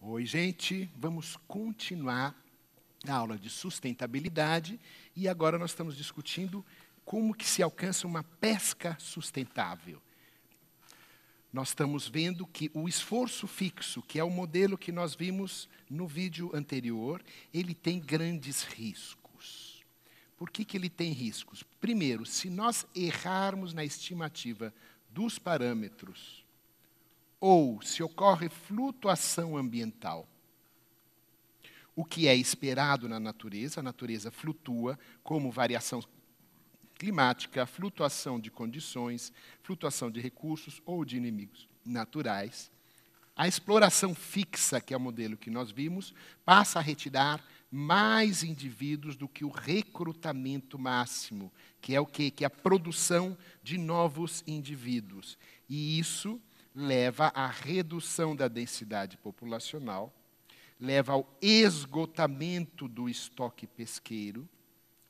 Oi, gente. Vamos continuar a aula de sustentabilidade e agora nós estamos discutindo como que se alcança uma pesca sustentável. Nós estamos vendo que o esforço fixo, que é o modelo que nós vimos no vídeo anterior, ele tem grandes riscos. Por que ele tem riscos? Primeiro, se nós errarmos na estimativa dos parâmetros, ou se ocorre flutuação ambiental, o que é esperado na natureza, a natureza flutua como variação climática, flutuação de condições, flutuação de recursos ou de inimigos naturais. A exploração fixa, que é o modelo que nós vimos, passa a retirar mais indivíduos do que o recrutamento máximo, que é o quê? Que é a produção de novos indivíduos. E isso leva à redução da densidade populacional, leva ao esgotamento do estoque pesqueiro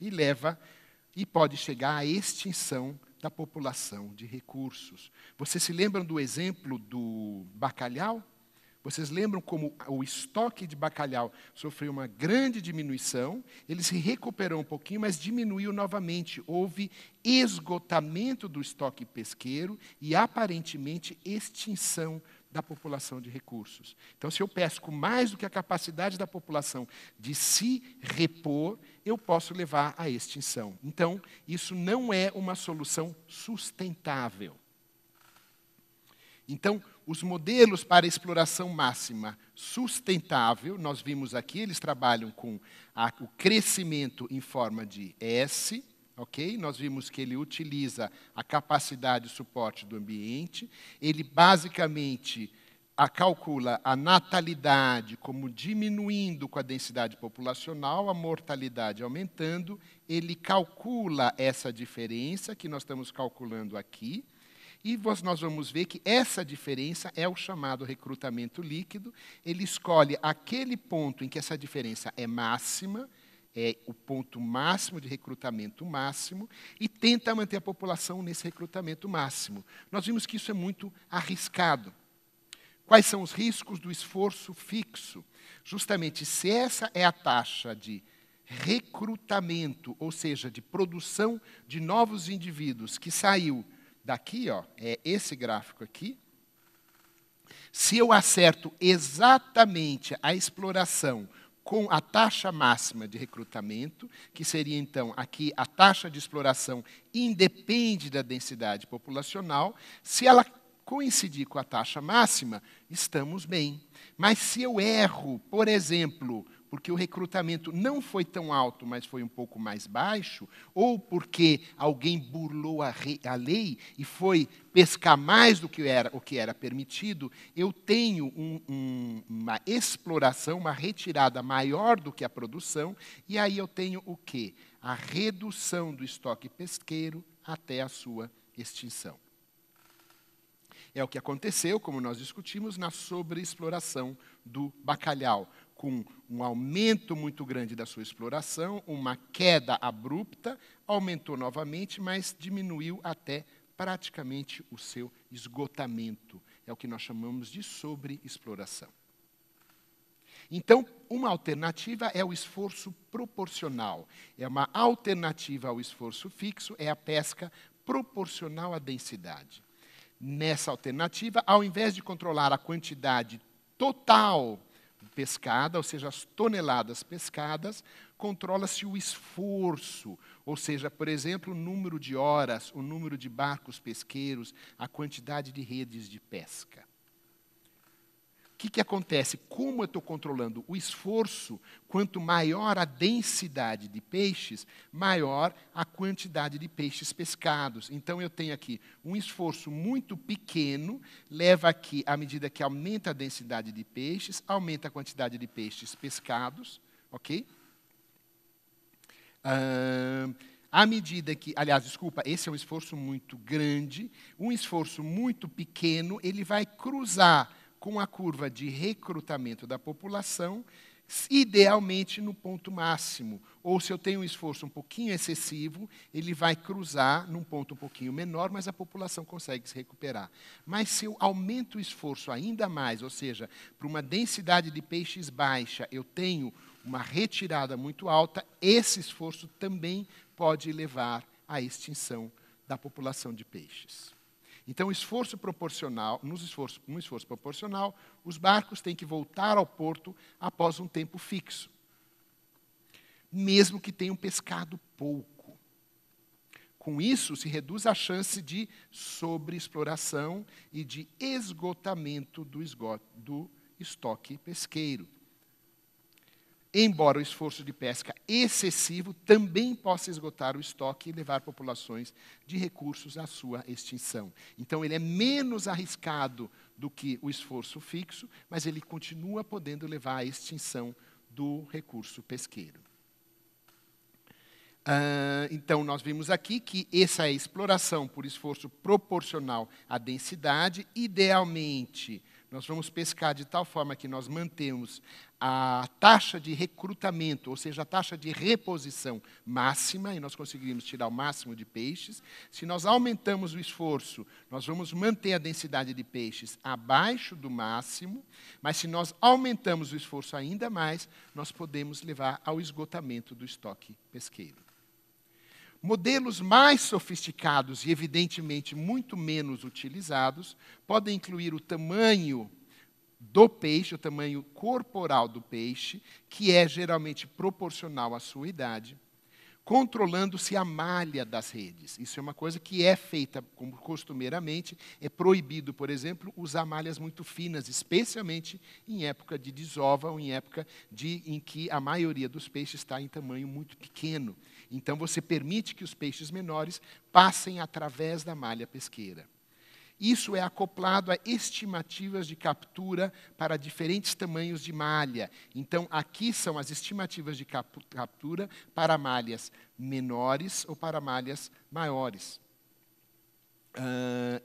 e pode chegar à extinção da população de recursos. Vocês se lembram do exemplo do bacalhau? Vocês lembram como o estoque de bacalhau sofreu uma grande diminuição, ele se recuperou um pouquinho, mas diminuiu novamente. Houve esgotamento do estoque pesqueiro e, aparentemente, extinção da população de recursos. Então, se eu pesco mais do que a capacidade da população de se repor, eu posso levar à extinção. Então, isso não é uma solução sustentável. Então, os modelos para exploração máxima sustentável, nós vimos aqui, eles trabalham com o crescimento em forma de S, ok? Nós vimos que ele utiliza a capacidade de suporte do ambiente, ele basicamente calcula a natalidade como diminuindo com a densidade populacional, a mortalidade aumentando, ele calcula essa diferença que nós estamos calculando aqui, e nós vamos ver que essa diferença é o chamado recrutamento líquido. Ele escolhe aquele ponto em que essa diferença é máxima, é o ponto máximo de recrutamento máximo, e tenta manter a população nesse recrutamento máximo. Nós vimos que isso é muito arriscado. Quais são os riscos do esforço fixo? Justamente, se essa é a taxa de recrutamento, ou seja, de produção de novos indivíduos que saiu daqui, ó, é esse gráfico aqui. Se eu acerto exatamente a exploração com a taxa máxima de recrutamento, que seria, então, aqui a taxa de exploração independe da densidade populacional, se ela coincidir com a taxa máxima, estamos bem. Mas se eu erro, por exemplo, porque o recrutamento não foi tão alto, mas foi um pouco mais baixo, ou porque alguém burlou a lei e foi pescar mais do que o que era permitido, eu tenho uma exploração, uma retirada maior do que a produção, e aí eu tenho o quê? A redução do estoque pesqueiro até a sua extinção. É o que aconteceu, como nós discutimos, na sobreexploração do bacalhau, com um aumento muito grande da sua exploração, uma queda abrupta, aumentou novamente, mas diminuiu até praticamente o seu esgotamento. É o que nós chamamos de sobreexploração. Então, uma alternativa é o esforço proporcional. É uma alternativa ao esforço fixo, é a pesca proporcional à densidade. Nessa alternativa, ao invés de controlar a quantidade total pescada, ou seja, as toneladas pescadas, controla-se o esforço, ou seja, por exemplo, o número de horas, o número de barcos pesqueiros, a quantidade de redes de pesca. O que acontece? Como eu estou controlando o esforço, quanto maior a densidade de peixes, maior a quantidade de peixes pescados. Então, eu tenho aqui um esforço muito pequeno, leva aqui, à medida que aumenta a densidade de peixes, aumenta a quantidade de peixes pescados, ok? À medida que, aliás, desculpa, esse é um esforço muito grande, um esforço muito pequeno, ele vai cruzar com a curva de recrutamento da população, idealmente no ponto máximo. Ou se eu tenho um esforço um pouquinho excessivo, ele vai cruzar num ponto um pouquinho menor, mas a população consegue se recuperar. Mas se eu aumento o esforço ainda mais, ou seja, para uma densidade de peixes baixa, eu tenho uma retirada muito alta, esse esforço também pode levar à extinção da população de peixes. Então, esforço proporcional, no esforço proporcional, os barcos têm que voltar ao porto após um tempo fixo, mesmo que tenham pescado pouco. Com isso, se reduz a chance de sobreexploração e de esgotamento do estoque pesqueiro. Embora o esforço de pesca excessivo também possa esgotar o estoque e levar populações de recursos à sua extinção. Então, ele é menos arriscado do que o esforço fixo, mas ele continua podendo levar à extinção do recurso pesqueiro. Então, nós vimos aqui que essa é a exploração por esforço proporcional à densidade. Idealmente, nós vamos pescar de tal forma que nós mantemos a taxa de recrutamento, ou seja, a taxa de reposição máxima, e nós conseguimos tirar o máximo de peixes. Se nós aumentamos o esforço, nós vamos manter a densidade de peixes abaixo do máximo, mas se nós aumentamos o esforço ainda mais, nós podemos levar ao esgotamento do estoque pesqueiro. Modelos mais sofisticados e, evidentemente, muito menos utilizados podem incluir o tamanho do peixe, o tamanho corporal do peixe, que é geralmente proporcional à sua idade, controlando-se a malha das redes. Isso é uma coisa que é feita como costumeiramente. É proibido, por exemplo, usar malhas muito finas, especialmente em época de desova ou em época em que a maioria dos peixes está em tamanho muito pequeno. Então, você permite que os peixes menores passem através da malha pesqueira. Isso é acoplado a estimativas de captura para diferentes tamanhos de malha. Então, aqui são as estimativas de captura para malhas menores ou para malhas maiores.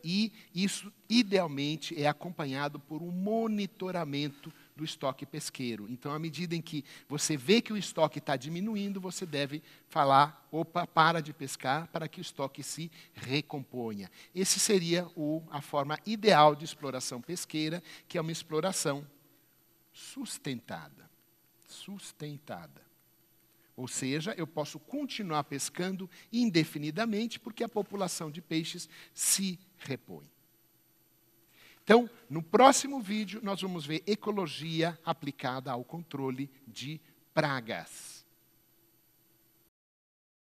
E isso, idealmente, é acompanhado por um monitoramento do estoque pesqueiro. Então, à medida em que você vê que o estoque está diminuindo, você deve falar, opa, para de pescar, para que o estoque se recomponha. Essa seria a forma ideal de exploração pesqueira, que é uma exploração sustentada. Sustentada. Ou seja, eu posso continuar pescando indefinidamente porque a população de peixes se repõe. Então, no próximo vídeo, nós vamos ver ecologia aplicada ao controle de pragas.